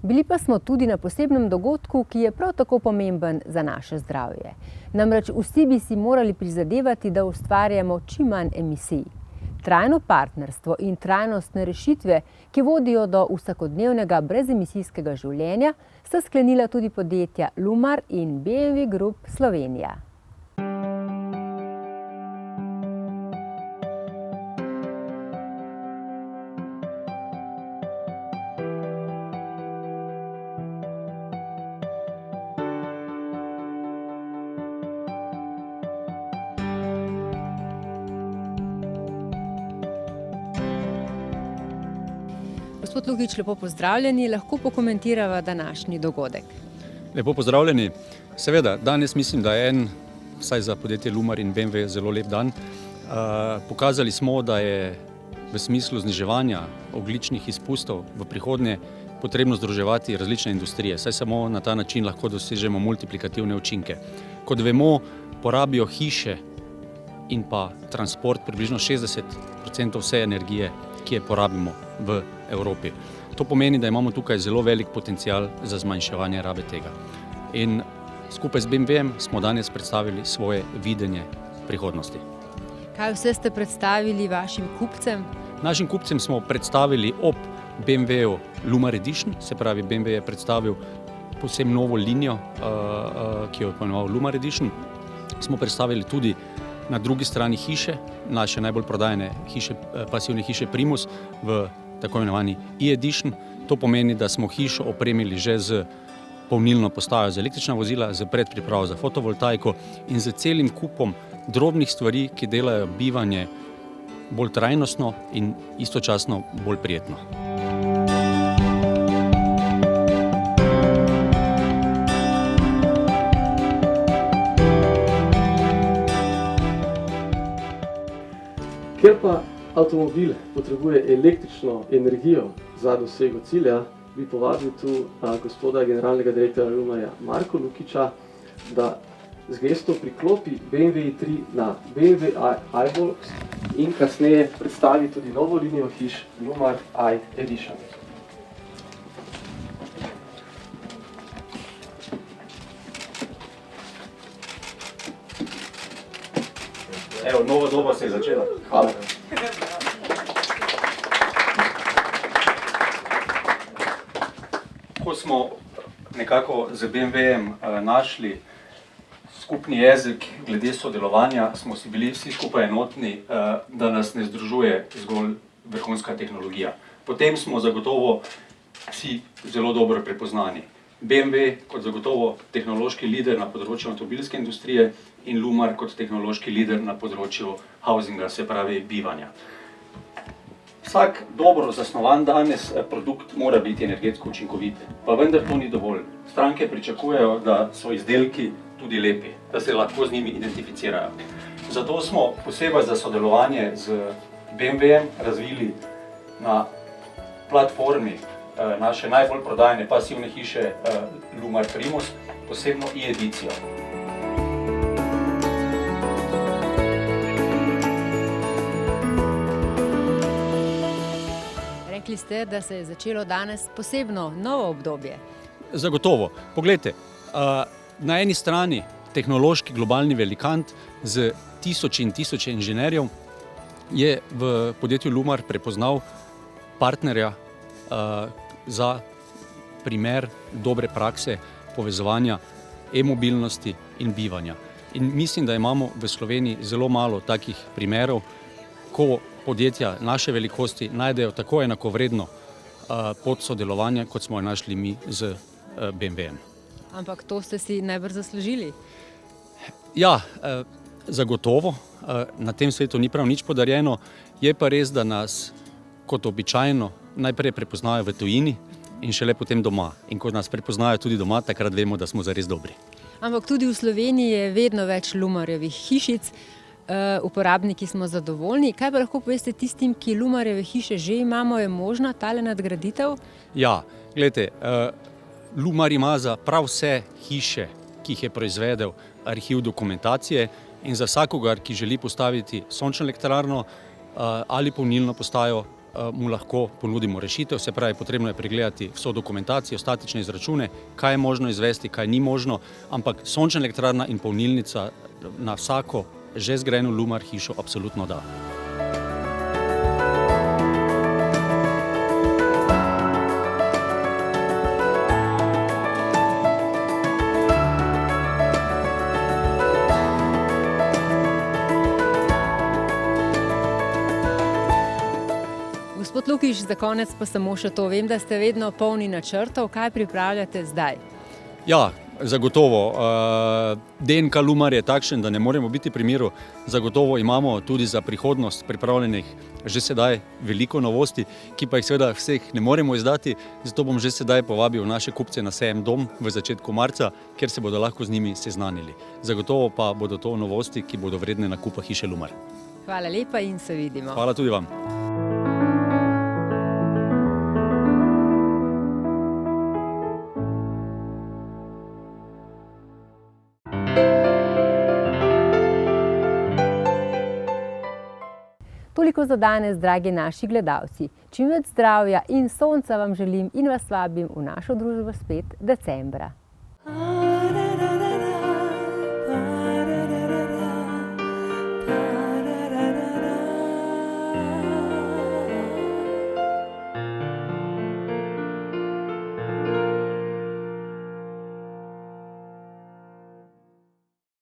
Bili pa smo tudi na posebnem dogodku, ki je prav tako pomemben za naše zdravje. Namreč vsi bi si morali prizadevati, da ustvarjamo čim manj emisij. Trajno partnerstvo in trajnostne rešitve, ki vodijo do vsakodnevnega brezemisijskega življenja, sta sklenila tudi podjetja Lumar in BMW Group Slovenija. Gospod Lukič, lepo pozdravljeni, lahko pokomentirava današnji dogodek. Lepo pozdravljeni. Seveda, danes mislim, da je vsaj za podjetje Lumar in BMW, zelo lep dan. Pokazali smo, da je v smislu zniževanja ogljičnih izpustov v prihodnje potrebno združevati različne industrije, saj samo na ta način lahko dosežemo multiplikativne učinke. Kot vemo, porabijo hiše in pa transport približno 60% vse energije, ki je porabimo v Evropi. To pomeni, da imamo tukaj zelo velik potencial za zmanjševanje rabe tega. In skupaj z BMW-jem smo danes predstavili svoje videnje prihodnosti. Kaj vse ste predstavili vašim kupcem? Našim kupcem smo predstavili ob BMW-ju Lumar Edition, se pravi BMW je predstavil povsem novo linijo, ki jo je poimenoval Lumar Edition. Smo predstavili tudi na drugi strani hiše, naše najbolj prodajane hiše, pasivne hiše Primus v tako imenovani e-edition. To pomeni, da smo hišo opremili že z polnilno postajo za električna vozila, z predpripravo za fotovoltaiko in z celim kupom drobnih stvari, ki delajo bivanje bolj trajnostno in istočasno bolj prijetno. Ker pa avtomobil potrebuje električno energijo za dosego cilja, bi povabil tu gospoda generalnega direktorja Lumarja Marko Lukiča, da z gesto priklopi BMW i3 na BMW iBox in kasneje predstavi tudi novo linijo hiš Lumar i-Edition. Evo, nova doba se je začela. Hvala. Ko smo nekako z BMW-jem našli skupni jezik glede sodelovanja, smo si bili vsi skupaj enotni, da nas ne združuje zgolj vrhunska tehnologija. Potem smo zagotovo vsi zelo dobro prepoznani. BMW kot zagotovo tehnološki lider na področju avtomobilske industrije in Lumar kot tehnološki lider na področju housinga, se pravi bivanja. Vsak dobro zasnovan danes produkt mora biti energetsko učinkovit, pa vendar to ni dovolj. Stranke pričakujejo, da so izdelki tudi lepi, da se lahko z njimi identificirajo. Zato smo posebej za sodelovanje z BMW-jem razvili na platformi naše najbolj prodajane pasivne hiše Lumar Primus posebno e-edicijo. Rekli ste, da se je začelo danes posebno novo obdobje. Zagotovo. Poglejte, na eni strani tehnološki globalni velikant z tisoči in tisoče inženirjev je v podjetju Lumar prepoznal partnerja za primer dobre prakse povezovanja e-mobilnosti in bivanja. In mislim, da imamo v Sloveniji zelo malo takih primerov, ko podjetja naše velikosti najdejo tako enakovredno pot sodelovanja, kot smo jo našli mi z BMW-jem. Ampak to ste si najbrž zaslužili? Ja, zagotovo. Na tem svetu ni prav nič podarjeno. Je pa res, da nas kot običajno najprej prepoznajo v tujini in šele potem doma. In ko nas prepoznajo tudi doma, takrat vemo, da smo zares dobri. Ampak tudi v Sloveniji je vedno več Lumarjevih hišic. Uporabniki smo zadovoljni. Kaj pa lahko poveste tistim, ki Lumarjeve hiše že imamo, je možna tale nadgraditev? Ja, gledajte, Lumar ima za prav vse hiše, ki jih je proizvedel, arhiv dokumentacije in za vsakogar, ki želi postaviti sončno elektrarno ali polnilno postajo, mu lahko ponudimo rešitev, se pravi, potrebno je pregledati vso dokumentacijo, statične izračune, kaj je možno izvesti, kaj ni možno, ampak sončna elektrarna in polnilnica na vsako že zgrajeno Lumar hišo absolutno da. Gospod Lukič, za konec pa samo še to. Vem, da ste vedno polni načrtov. Kaj pripravljate zdaj? Ja, zagotovo. DNK Lumar je takšen, da ne moremo biti pri miru. Zagotovo imamo tudi za prihodnost pripravljenih že sedaj veliko novosti, ki pa jih seveda vseh ne moremo izdati. Zato bom že sedaj povabil naše kupce na sejem Dom v začetku marca, kjer se bodo lahko z njimi seznanili. Zagotovo pa bodo to novosti, ki bodo vredne nakupa hiše Lumar. Hvala lepa in se vidimo. Hvala tudi vam. Toliko za danes, dragi naši gledalci. Čim več zdravja in sonca vam želim in vas vabim v našo družbo spet decembra.